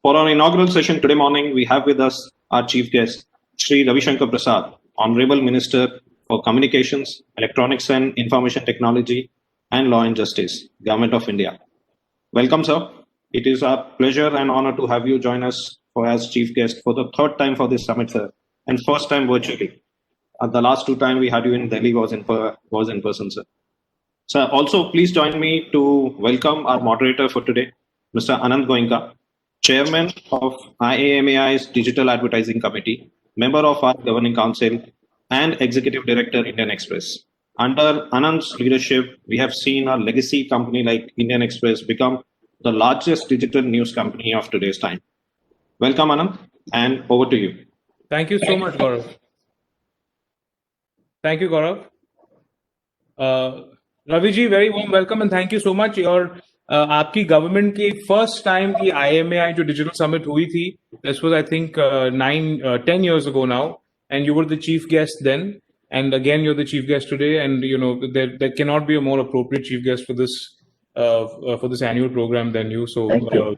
For our inaugural session today morning, we have with us our chief guest, Sri Ravi Shankar Prasad, Honorable Minister for Communications, Electronics and Information Technology, and Law and Justice, Government of India. Welcome, sir. It is our pleasure and honor to have you join us as chief guest for the third time for this summit, sir, and first time virtually. The last two times we had you in Delhi was in person, sir. Sir, also please join me to welcome our moderator for today, Mr. Anand Goenka, Chairman of IAMAI's Digital Advertising Committee, member of our Governing Council, and Executive Director, Indian Express. Under Anand's leadership, we have seen a legacy company like Indian Express become the largest digital news company of today's time. Welcome, Anand, and over to you. Thank you so much, Gaurav. Thank you, Gaurav. Ravi ji, very warm welcome and thank you so much. Your आपकी government की first time की IAMAI जो digital summit हुई थी, this was I think 10 years ago now, and you were the chief guest then, and again you're the chief guest today, and you know there cannot be a more appropriate chief guest for this annual program than you. So thank you.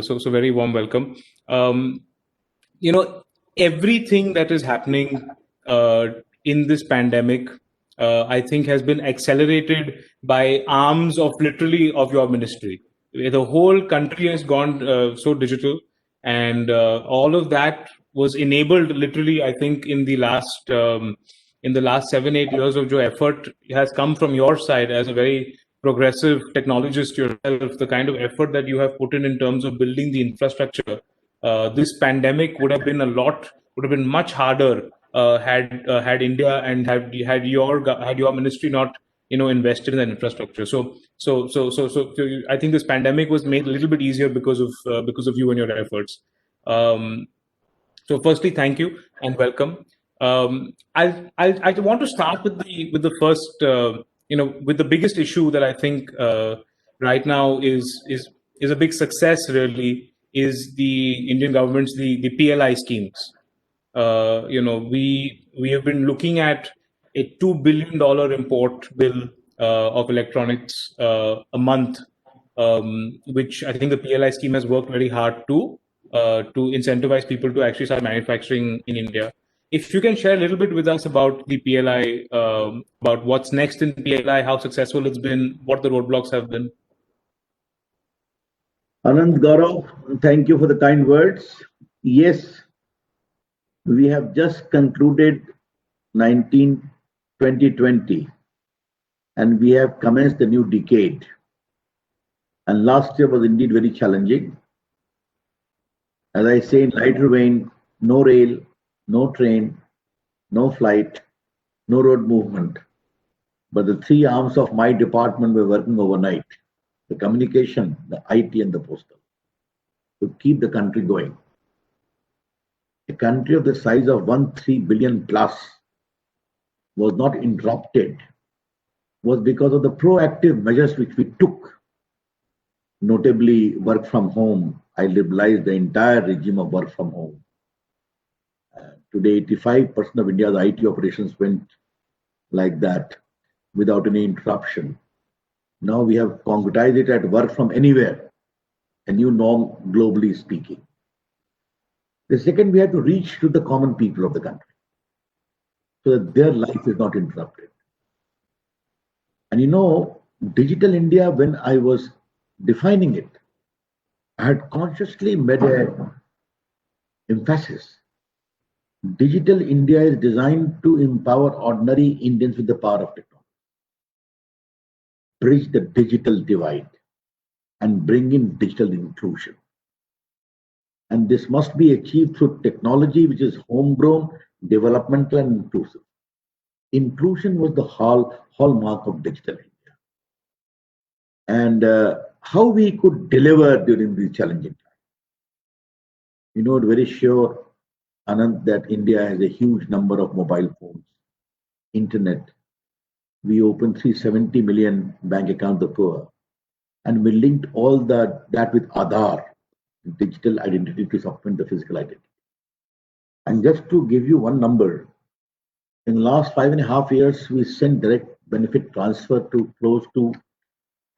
So very warm welcome. You know, everything that is happening in this pandemic, I think has been accelerated by arms of literally of your ministry. The whole country has gone so digital, and all of that was enabled literally, I think, in the last 7-8 years of your effort has come from your side as a very progressive technologist yourself. The kind of effort that you have put in terms of building the infrastructure, this pandemic would have been much harder had India and had your ministry not invested in that infrastructure. So I think this pandemic was made a little bit easier because of you and your efforts. So firstly, thank you and welcome. I want to start with the first with the biggest issue that I think right now is a big success really is the Indian government's the PLI schemes. We have been looking at a $2 billion import bill of electronics a month, which I think the PLI scheme has worked very hard to incentivize people to actually start manufacturing in India. If you can share a little bit with us about the PLI, about what's next in PLI, how successful it's been, what the roadblocks have been. Anand, Gaurav, thank you for the kind words. Yes, we have just concluded 2020 and we have commenced the new decade. And last year was indeed very challenging. As I say in lighter vein, no rail, no train, no flight, no road movement. But the three arms of my department were working overnight: the communication, the IT, and the postal, to keep the country going. A country of the size of 1.3 billion plus was not interrupted was because of the proactive measures which we took. Notably, work from home. I liberalized the entire regime of work from home. Today, 85% of India's IT operations went like that without any interruption. Now we have concretized it at work from anywhere, a new norm globally speaking. The second, we have to reach to the common people of the country so that their life is not interrupted. And Digital India, when I was defining it, I had consciously made an emphasis. Digital India is designed to empower ordinary Indians with the power of technology, bridge the digital divide, and bring in digital inclusion. And this must be achieved through technology which is homegrown, developmental, and inclusive. Inclusion was the hallmark of Digital India. And how we could deliver during these challenging times. Very sure, Anand, that India has a huge number of mobile phones, internet. We opened 370 million bank accounts of poor, and we linked all that with Aadhaar, digital identity, to supplement the physical identity. And just to give you one number, in the last 5.5 years, we sent direct benefit transfer to close to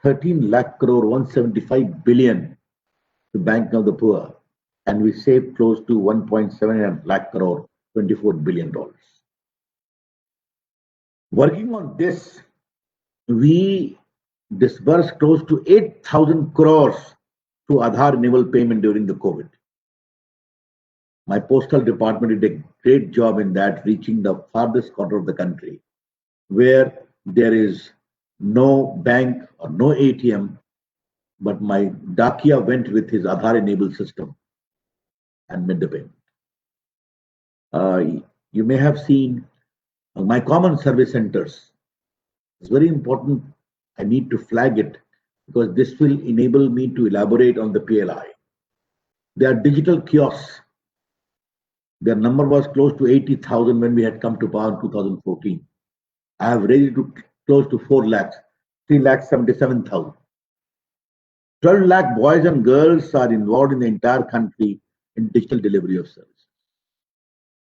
13 lakh crore, 175 billion to banking of the poor, and we saved close to 1.7 lakh crore, $24 billion. Working on this, we disbursed close to 8,000 crores to Aadhaar enabled payment during the COVID. My postal department did a great job in that, reaching the farthest corner of the country, where there is no bank or no ATM, but my Dakia went with his Aadhaar enabled system and made the payment. You may have seen my common service centers. It's very important. I need to flag it because this will enable me to elaborate on the PLI. They are digital kiosks. Their number was close to 80,000 when we had come to power in 2014. I have raised it to close to 4 lakhs, 3,77,000. 12 lakh boys and girls are involved in the entire country in digital delivery of services.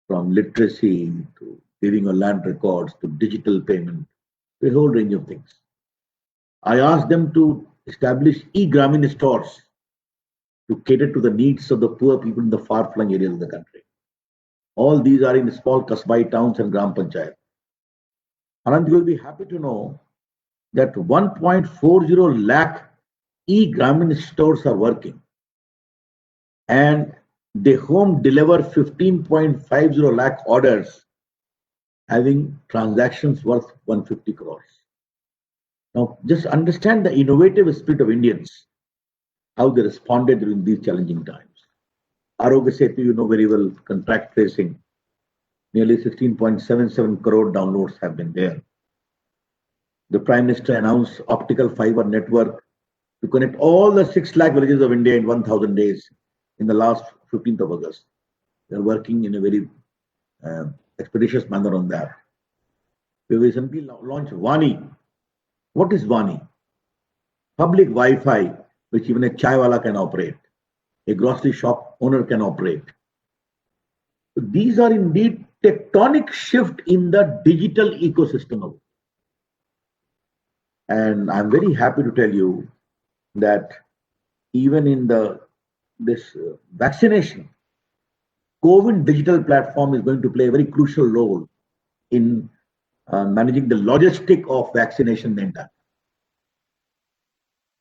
From literacy to giving of land records to digital payment, a whole range of things. I asked them to establish e-Gramin stores to cater to the needs of the poor people in the far-flung areas of the country. All these are in small Kasbai towns and Gram Panchayat. Anand, you will be happy to know that 1.40 lakh e-Gramin stores are working, and they home deliver 15.50 lakh orders, having transactions worth 150 crores. Now, just understand the innovative spirit of Indians, how they responded during these challenging times. Arogya Setu, you know very well, contact tracing, nearly 16.77 crore downloads have been there. The Prime Minister announced optical fiber network to connect all the 6 lakh villages of India in 1,000 days in the last 15th of August. They are working in a very expeditious manner on that. We recently launched Vani. What is Vani? Public Wi-Fi, which even a chaiwala can operate, a grocery shop owner can operate. So these are indeed tectonic shift in the digital ecosystem. And I'm very happy to tell you that even in this vaccination, COVID digital platform is going to play a very crucial role in managing the logistic of vaccination data.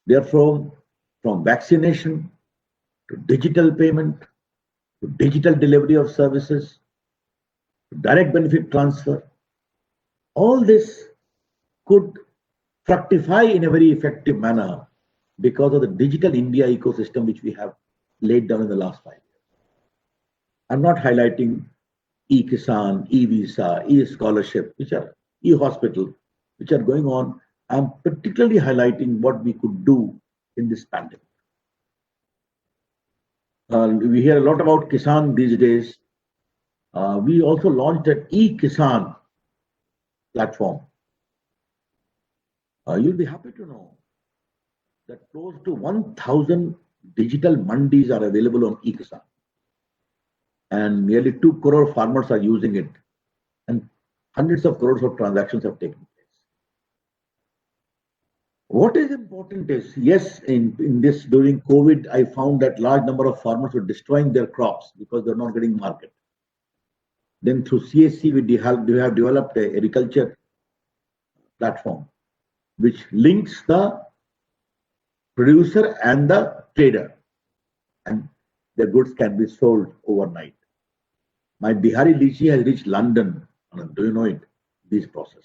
Therefore, from vaccination to digital payment, to digital delivery of services, to direct benefit transfer, all this could fructify in a very effective manner because of the digital India ecosystem which we have laid down in the last 5 years. I'm not highlighting e-Kisan, e-Visa, e-Scholarship, which are e-Hospital, which are going on. I'm particularly highlighting what we could do in this pandemic. We hear a lot about Kisan these days. We also launched an e-Kisan platform. You'll be happy to know that close to 1,000 digital mandis are available on e-Kisan. And nearly 2 crore farmers are using it. And hundreds of crores of transactions have taken place. What is important is, yes, in this during COVID, I found that large number of farmers were destroying their crops because they're not getting market. Then through CSC, we have developed an agriculture platform which links the producer and the trader, and the goods can be sold overnight. My Bihari lychee has reached London. Do you know it? This process.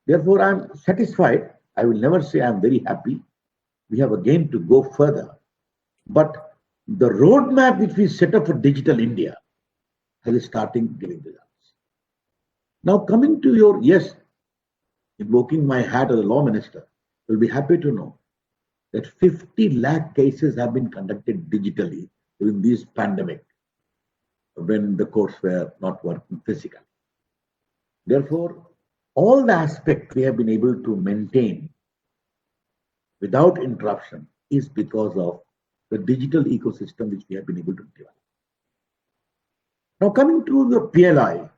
Therefore, I'm satisfied. I will never say I'm very happy. We have again to go further. But the roadmap which we set up for Digital India has started giving results. Now, coming to your, yes, invoking my hat as a law minister, you'll be happy to know that 50 lakh cases have been conducted digitally during this pandemic when the courts were not working physically. Therefore, all the aspects we have been able to maintain without interruption is because of the digital ecosystem which we have been able to develop. Now, coming to the PLI,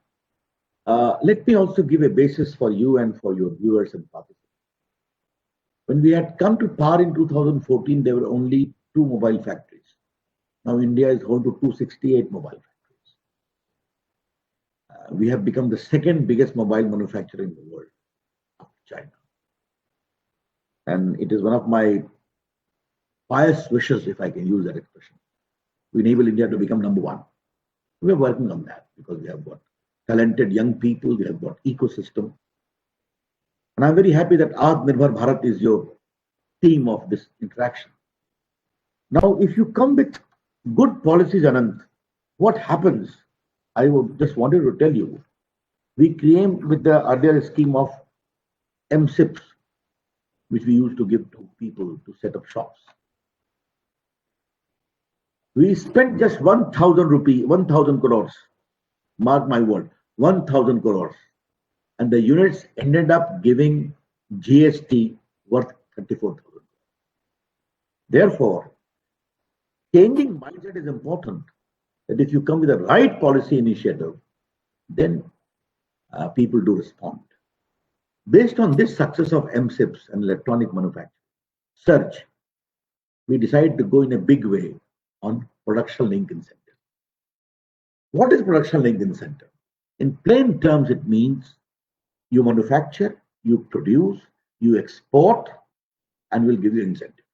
let me also give a basis for you and for your viewers and participants. When we had come to power in 2014, there were only 2 mobile factories. Now India is home to 268 mobile factories. We have become the second biggest mobile manufacturer in the world after China. And it is one of my pious wishes, if I can use that expression, to enable India to become number one. We are working on that because we have got talented young people, we have got ecosystem. And I'm very happy that Atmanirbhar Bharat is your theme of this interaction. Now, if you come with good policies, Anant, what happens? I would just wanted to tell you, we came with the earlier scheme of MSIPs, which we used to give to people to set up shops. We spent just 1,000 rupee, 1,000 crores, mark my word, 1,000 crores. And the units ended up giving GST worth 34,000. Therefore, changing mindset is important. That if you come with the right policy initiative, then people do respond. Based on this success of MSIPs and electronic manufacturing surge, we decided to go in a big way on production link incentive. What is production link incentive? In plain terms, it means you manufacture, you produce, you export, and we'll give you incentive.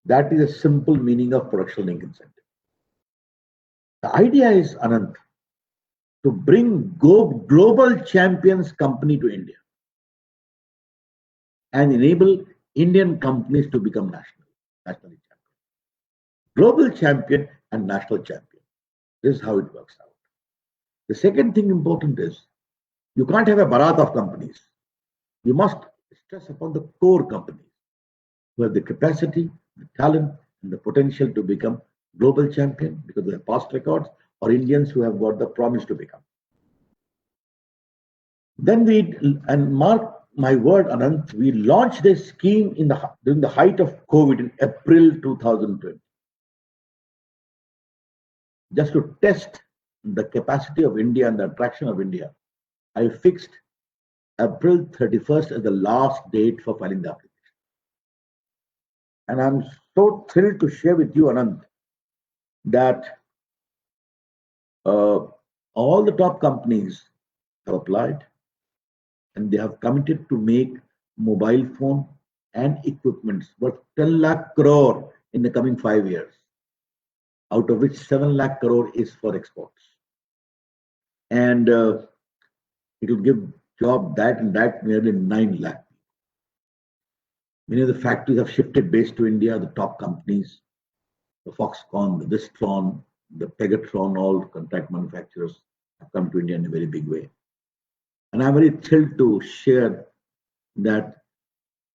That is a simple meaning of production link incentive. The idea is, Anant, to bring global champions company to India and enable Indian companies to become nationally champion. Global champion and national champion. This is how it works out. The second thing important is, you can't have a barat of companies. You must stress upon the core companies who have the capacity, the talent, and the potential to become global champion because of their past records, or Indians who have got the promise to become. Then and mark my word, Anant, we launched this scheme during the height of COVID in April 2020. Just to test the capacity of India and the attraction of India, I fixed April 31st as the last date for filing the application. And I'm so thrilled to share with you, Anant, that all the top companies have applied and they have committed to make mobile phone and equipments worth 10 lakh crore in the coming 5 years, out of which 7 lakh crore is for exports. And it will give job nearly 9 lakh. Many of the factories have shifted base to India, the top companies, the Foxconn, the Wistron, the Pegatron, all contract manufacturers have come to India in a very big way. And I'm very thrilled to share that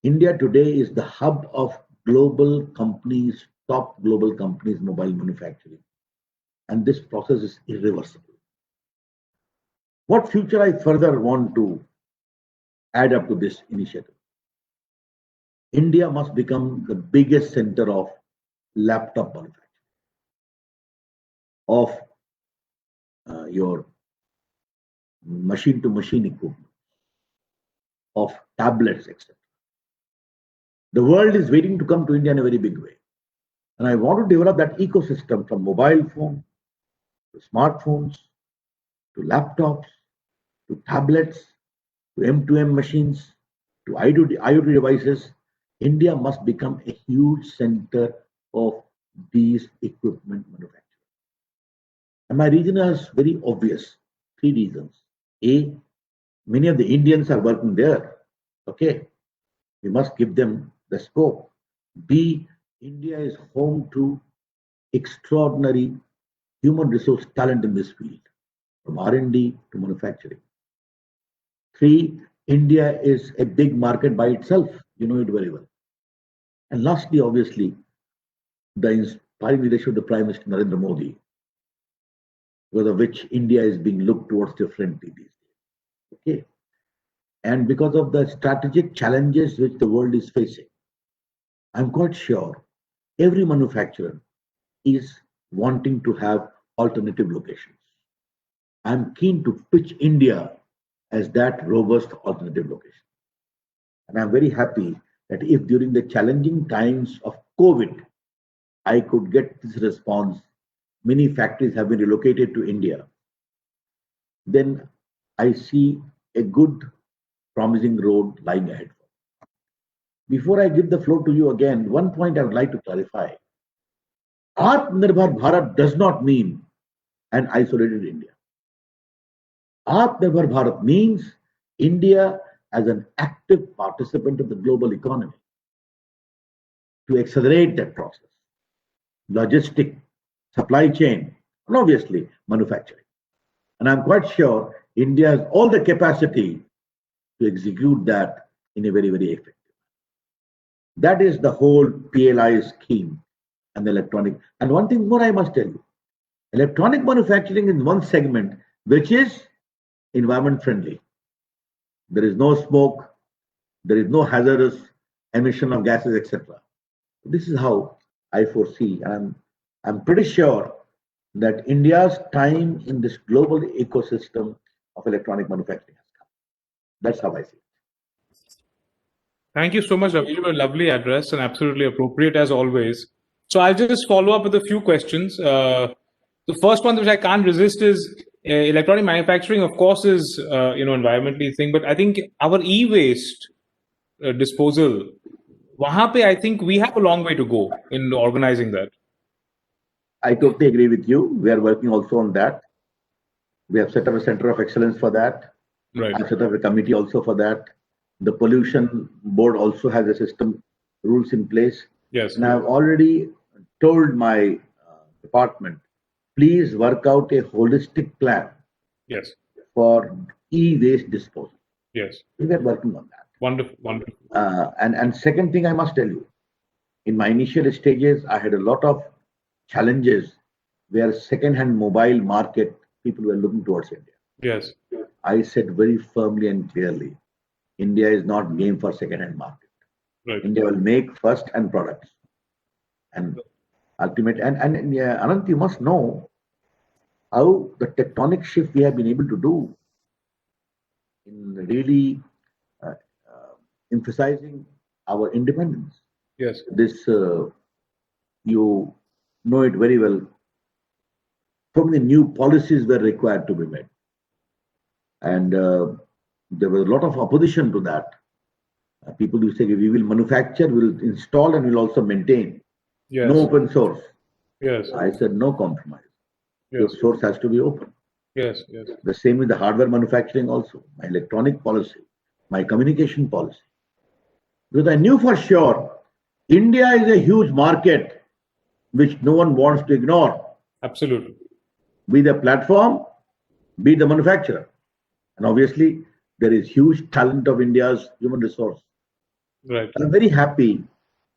India today is the hub of global companies, top global companies, mobile manufacturing. And this process is irreversible. What future I further want to add up to this initiative? India must become the biggest center of laptop manufacturing, of your machine-to-machine equipment, of tablets, etc. The world is waiting to come to India in a very big way. And I want to develop that ecosystem from mobile phone to smartphones, to laptops, to tablets, to M2M machines, to IoT devices. India must become a huge center of these equipment manufacturing. And my reason is very obvious. 3 reasons. A, many of the Indians are working there. Okay, we must give them the scope. B, India is home to extraordinary human resource talent in this field, from R&D to manufacturing. 3, India is a big market by itself. You know it very well. And lastly, obviously, the inspiring leadership of the Prime Minister Narendra Modi, because of which India is being looked towards differently these days. Okay. And because of the strategic challenges which the world is facing, I'm quite sure every manufacturer is wanting to have alternative locations. I'm keen to pitch India as that robust alternative location. And I'm very happy that if during the challenging times of COVID, I could get this response, many factories have been relocated to India, then I see a good, promising road lying ahead. Before I give the floor to you again, one point I would like to clarify. Atmanirbhar Bharat does not mean an isolated India. Atmanirbhar Bharat means India as an active participant of the global economy to accelerate that process. Logistic, supply chain, and obviously manufacturing. And I'm quite sure India has all the capacity to execute that in a very, very effective. That is the whole PLI scheme and the electronic. And one thing more I must tell you, electronic manufacturing is one segment which is environment friendly. There is no smoke, there is no hazardous emission of gases, etc. This is how I foresee, and I'm pretty sure that India's time in this global ecosystem of electronic manufacturing has come. That's how I see it. Thank you so much, Ravi, for a lovely address and absolutely appropriate as always. So I'll just follow up with a few questions. The first one, which I can't resist, is electronic manufacturing. Of course, is environmentally thing, but I think our e-waste disposal, wahan pe I think we have a long way to go in organizing that. I totally agree with you. We are working also on that. We have set up a center of excellence for that. Right. I've set up a committee also for that. The pollution board also has a system, rules in place. Yes. And I've already told my department, please work out a holistic plan. Yes. For e-waste disposal. Yes. We are working on that. Wonderful, wonderful. And second thing I must tell you, in my initial stages, I had a lot of challenges where second-hand mobile market, people were looking towards India. Yes. I said very firmly and clearly, India is not game for second-hand market. Right. India will make first-hand products. And ultimate, and Anant, you must know how the tectonic shift we have been able to do in really emphasizing our independence. Yes. This, you know it very well. So many new policies were required to be made. And there was a lot of opposition to that. People who say, we will manufacture, we will install, and we will also maintain. Yes. No open source. Yes. I said, no compromise. Yes. The source has to be open. Yes. Yes. The same with the hardware manufacturing also. My electronic policy, my communication policy. Because I knew for sure, India is a huge market which no one wants to ignore. Absolutely. Be the platform, be the manufacturer. And obviously, there is huge talent of India's human resource. Right. I'm very happy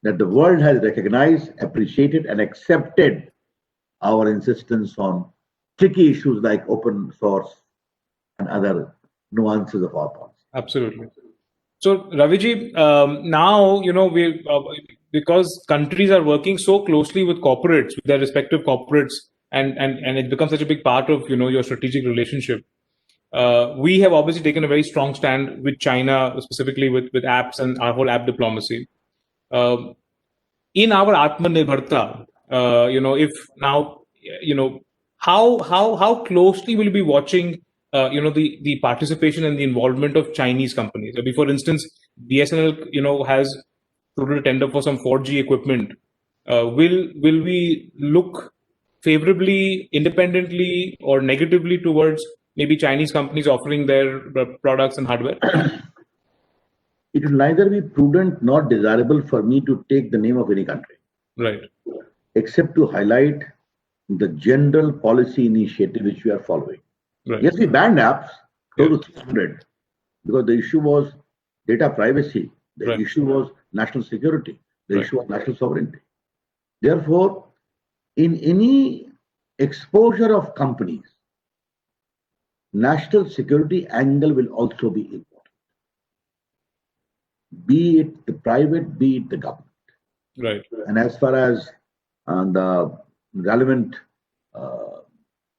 that the world has recognized, appreciated, and accepted our insistence on tricky issues like open source and other nuances of our policy. Absolutely. So, Raviji, now, we because countries are working so closely with corporates, with their respective corporates, and it becomes such a big part of, your strategic relationship. We have obviously taken a very strong stand with China, specifically with apps and our whole app diplomacy. In our Atmanirbharta, if now, how closely will you be watching, the participation and the involvement of Chinese companies? For instance, BSNL, has floated a tender for some 4G equipment. Will we look favorably, independently, or negatively towards maybe Chinese companies offering their products and hardware? It will neither be prudent nor desirable for me to take the name of any country. Right. Except to highlight the general policy initiative which we are following. Right. Yes, we banned apps, close to 300, because the issue was data privacy, the issue was national security, the issue was national sovereignty. Therefore, in any exposure of companies, national security angle will also be important. Be it the private, be it the government. Right. And as far as the relevant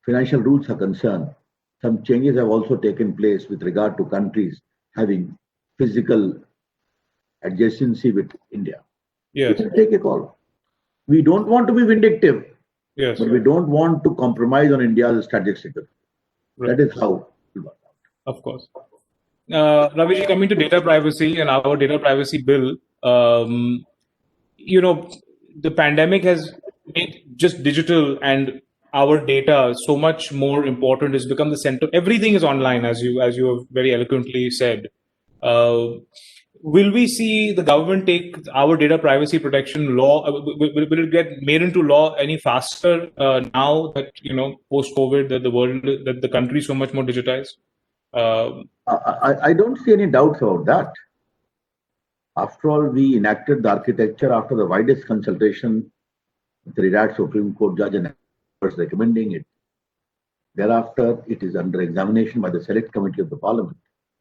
financial rules are concerned, some changes have also taken place with regard to countries having physical adjacency with India. Yes. You can take a call. We don't want to be vindictive, Yes. but we don't want to compromise on India's strategic security. Right. That is how it will work out. Of course. Raviji, coming to data privacy and our data privacy bill, the pandemic has made just digital and our data so much more important. It's become the center. Everything is online, as you have very eloquently said. Will we see the government take our data privacy protection law? Will it get made into law any faster now that post COVID that the country is so much more digitized? I don't see any doubts about that. After all, we enacted the architecture after the widest consultation with the retired Supreme Court judge and was recommending it. Thereafter, it is under examination by the Select Committee of the Parliament.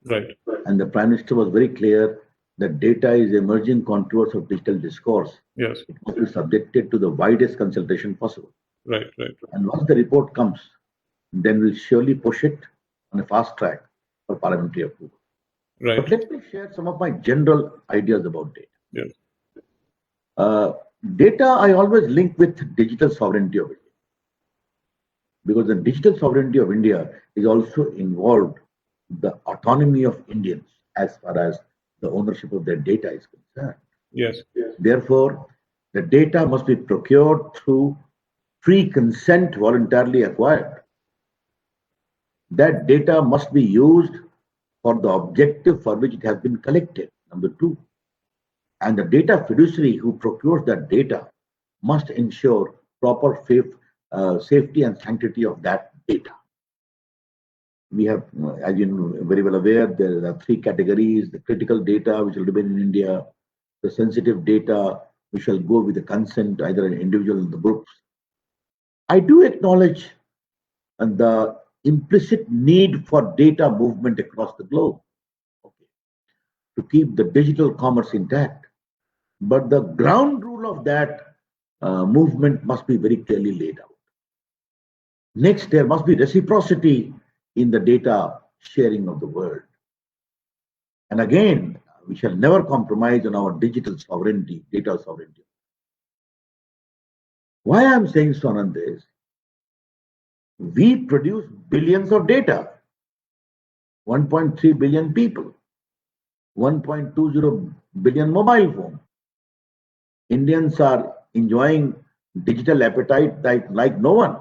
Right. And the Prime Minister was very clear that data is emerging contours of digital discourse. Yes. It must be subjected to the widest consultation possible. Right. And once the report comes, then we'll surely push it on a fast track for parliamentary approval. Right. But let me share some of my general ideas about data. Yes. Data I always link with digital sovereignty of India, because the digital sovereignty of India is also involved the autonomy of Indians as far as the ownership of their data is concerned. Yes. Therefore, the data must be procured through free consent voluntarily acquired. That data must be used for the objective for which it has been collected, number two. And the data fiduciary who procures that data must ensure proper safety and sanctity of that data. We have, as you know, very well aware, there are three categories: the critical data, which will remain in India; the sensitive data, which shall go with the consent, either an individual or the groups. I do acknowledge the implicit need for data movement across the globe, to keep the digital commerce intact. But the ground rule of that movement must be very clearly laid out. Next, there must be reciprocity in the data sharing of the world. And again, we shall never compromise on our digital sovereignty, data sovereignty. Why I'm saying so, Anand, is we produce billions of data, 1.3 billion people, 1.20 billion mobile phones. Indians are enjoying digital appetite like no one.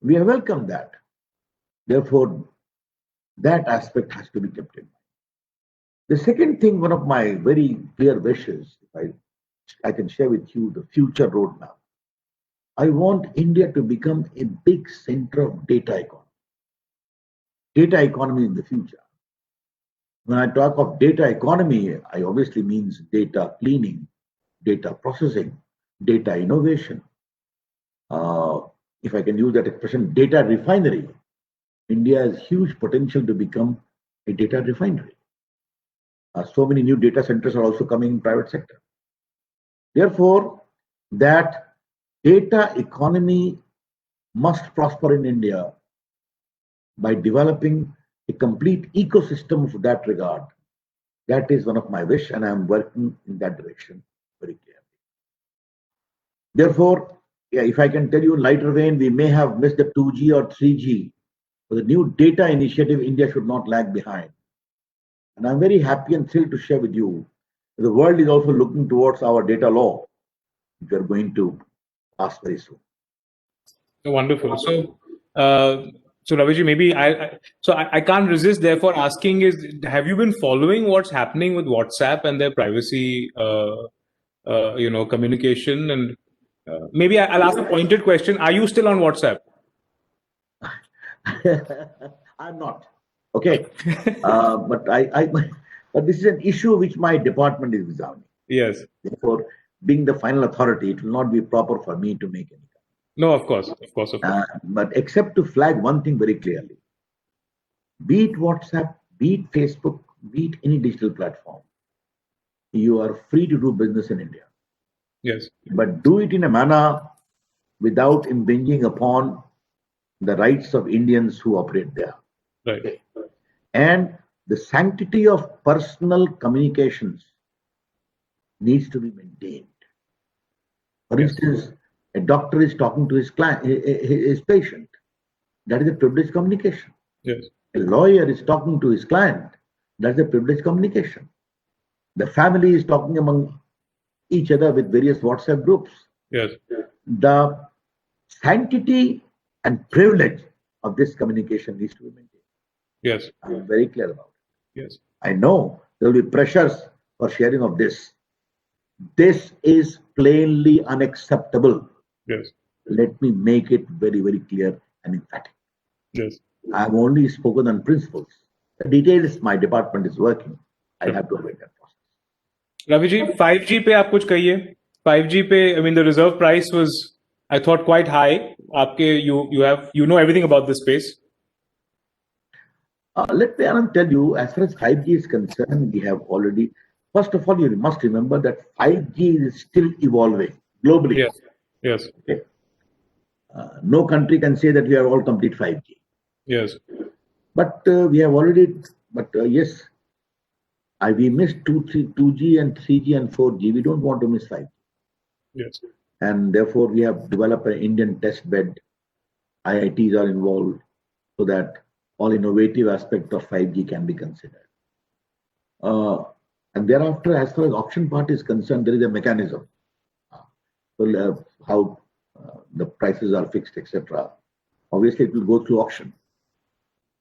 We have welcomed that. Therefore, that aspect has to be kept in mind. The second thing, one of my very clear wishes, if I can share with you the future roadmap. I want India to become a big center of data economy. Data economy in the future. When I talk of data economy, I obviously means data cleaning, data processing, data innovation. If I can use that expression, data refinery. India has huge potential to become a data refinery. So many new data centers are also coming in private sector. Therefore, that data economy must prosper in India by developing a complete ecosystem of that regard. That is one of my wish, and I am working in that direction very clearly. Therefore, if I can tell you in lighter vein, we may have missed the 2G or 3G. For the new data initiative, India should not lag behind. And I'm very happy and thrilled to share with you, the world is also looking towards our data law, which we are going to pass very soon. Wonderful. So, Raviji, maybe I can't resist therefore asking is, have you been following what's happening with WhatsApp and their privacy, communication? And maybe I'll ask a pointed question. Are you still on WhatsApp? I'm not. Okay. But this is an issue which my department is examining. Yes. Therefore, being the final authority, it will not be proper for me to make any comment. No, of course. But except to flag one thing very clearly, be it WhatsApp, be it Facebook, be it any digital platform, you are free to do business in India. Yes. But do it in a manner without impinging upon the rights of Indians who operate there. Right. Okay. And the sanctity of personal communications needs to be maintained. For Yes. instance, a doctor is talking to his client, his patient. That is a privileged communication. Yes. A lawyer is talking to his client. That's a privileged communication. The family is talking among each other with various WhatsApp groups. Yes. The sanctity and privilege of this communication needs to be maintained. Yes. I'm very clear about it. Yes. I know there will be pressures for sharing of this. This is plainly unacceptable. Yes. Let me make it very, very clear and emphatic. Yes. I've only spoken on principles. The details my department is working. I have to await that process. Ravi ji, 5G पे आप कुछ कहिए. 5G पे, I mean, the reserve price was, I thought, quite high. आपके, you know everything about this space. Let me Anand, tell you, as far as 5G is concerned, we have already, first of all, you must remember that 5G is still evolving globally. Yes. Yes. Okay? No country can say that we are all complete 5G. Yes. But we have already, yes, we missed 2G and 3G and 4G. We don't want to miss 5G. Yes. And therefore, we have developed an Indian test bed. IITs are involved so that all innovative aspects of 5G can be considered. And thereafter, as far as auction part is concerned, there is a mechanism. So how the prices are fixed, etc. Obviously, it will go through auction.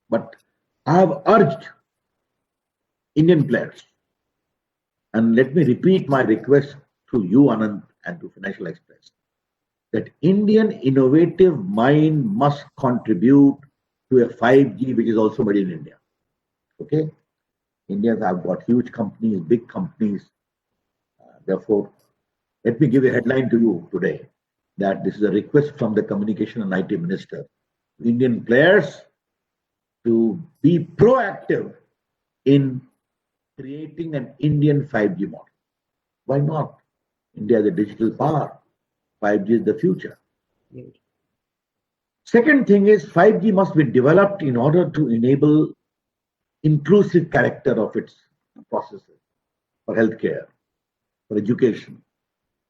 But I have urged Indian players, and let me repeat my request to you, Anand, and to Financial Express, that Indian innovative mind must contribute to a 5G which is also made in India. Okay? Indians have got huge companies, big companies. Therefore, let me give a headline to you today that this is a request from the Communication and IT Minister to Indian players to be proactive in creating an Indian 5G model. Why not? India is a digital power. 5G is the future. Second thing is 5G must be developed in order to enable inclusive character of its processes for healthcare, for education,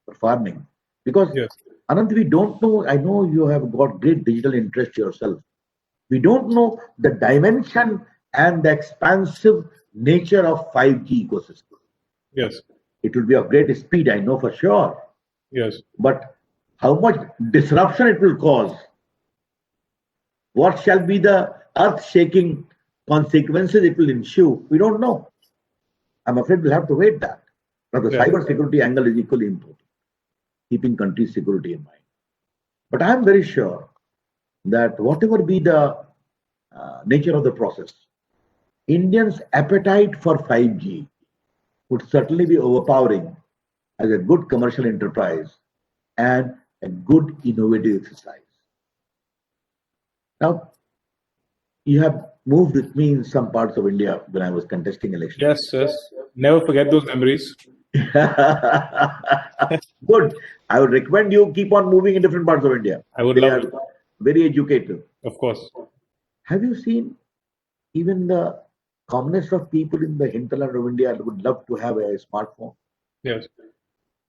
for farming. Because Yes. Anand, we don't know, I know you have got great digital interest yourself. We don't know the dimension and the expansive nature of 5G ecosystem. Yes. It will be of great speed, I know for sure. Yes. But how much disruption it will cause? What shall be the earth-shaking consequences it will ensue? We don't know. I'm afraid we'll have to wait that. Now, the Yeah. cyber security angle is equally important, keeping country security in mind. But I'm very sure that whatever be the nature of the process, Indians' appetite for 5G would certainly be overpowering as a good commercial enterprise and a good innovative exercise. Now, you have moved with me in some parts of India when I was contesting elections. Yes. Yes. Never forget those memories. Good. I would recommend you keep on moving in different parts of India. I would They love are to. very educative. Of course. Have you seen even the commonest of people in the hinterland of India would love to have a smartphone? Yes.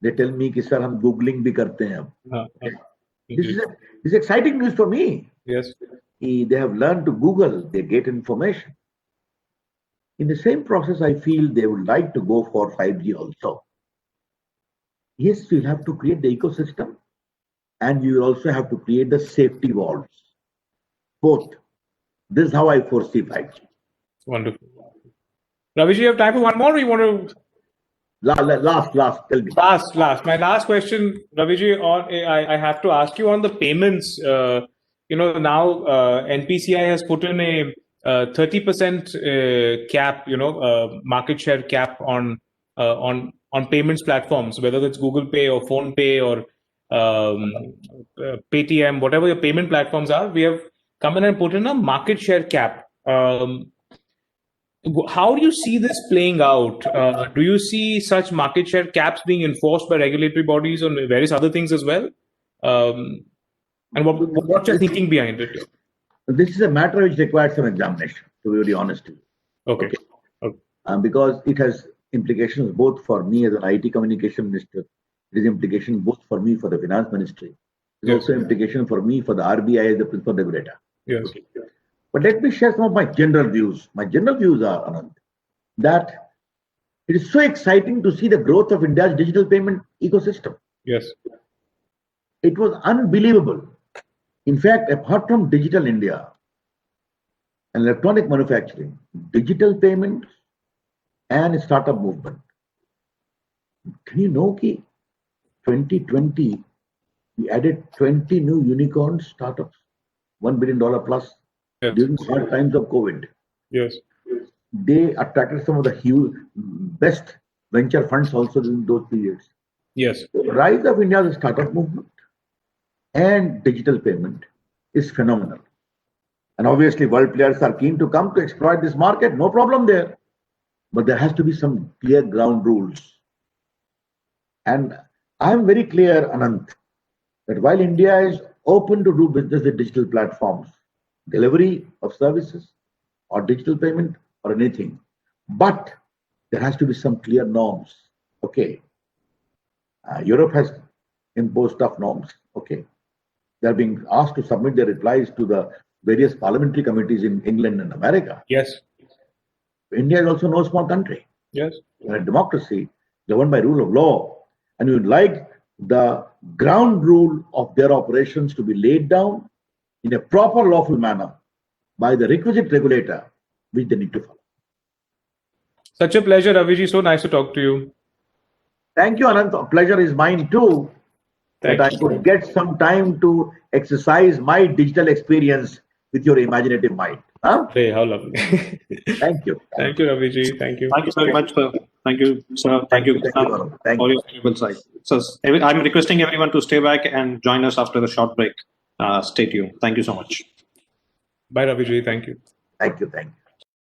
They tell me कि sir हम googling भी करते हैं अब. This Indeed. is exciting news for me. Yes. They have learned to Google, they get information. In the same process, I feel they would like to go for 5G also. Yes, you have to create the ecosystem and you will also have to create the safety walls. Both. This is how I foresee 5G. Wonderful. Ravi, you have time for one more? Or you want to Last, tell me. last? My last question, Ravi, I have to ask you on the payments. Now NPCI has put in a 30% cap, market share cap on payments platforms, whether it's Google Pay or Phone Pay or Paytm, whatever your payment platforms are. We have come in and put in a market share cap. How do you see this playing out? Do you see such market share caps being enforced by regulatory bodies on various other things as well? And what's your thinking behind it? This is a matter which requires some examination, to be very honest with you. Okay. Because it has implications both for me as an IT communication minister, It is implication both for me for the finance ministry. It is Yes. also implication for me for the RBI as the principal regulator. Yes. Okay. But let me share some of my general views. My general views are, Anand, that it is so exciting to see the growth of India's digital payment ecosystem. Yes. It was unbelievable. In fact, apart from digital India and electronic manufacturing, digital payments and startup movement. Can you know that 2020, we added 20 new unicorn startups, $1 billion plus Yes. during hard times of COVID. Yes. They attracted some of the huge, best venture funds also during those periods. Yes. The rise of India's startup movement and digital payment is phenomenal. And obviously, world players are keen to come to exploit this market, no problem there. But there has to be some clear ground rules. And I'm very clear, Anant, that while India is open to do business with digital platforms, delivery of services or digital payment or anything, but there has to be some clear norms. Okay. Europe has imposed tough norms. Okay. They're being asked to submit their replies to the various parliamentary committees in England and America. Yes. India is also no small country. Yes. We're a democracy governed by rule of law, and we would like the ground rule of their operations to be laid down in a proper lawful manner by the requisite regulator, which they need to follow. Such a pleasure, Raviji. So nice to talk to you. Thank you, Anant. Pleasure is mine too. Thank that you. I could get some time to exercise my digital experience with your imaginative mind. Huh? Hey, how lovely. Thank you. Thank you, Raviji. Thank you. Thank you very much, sir. Thank you, sir. Thank you, Thank you, Gaurav. Thank for you. your valuable side. So I'm requesting everyone to stay back and join us after a short break. Stay tuned. Thank you so much. Bye, Raviji. Thank you. Thank you. Thank you.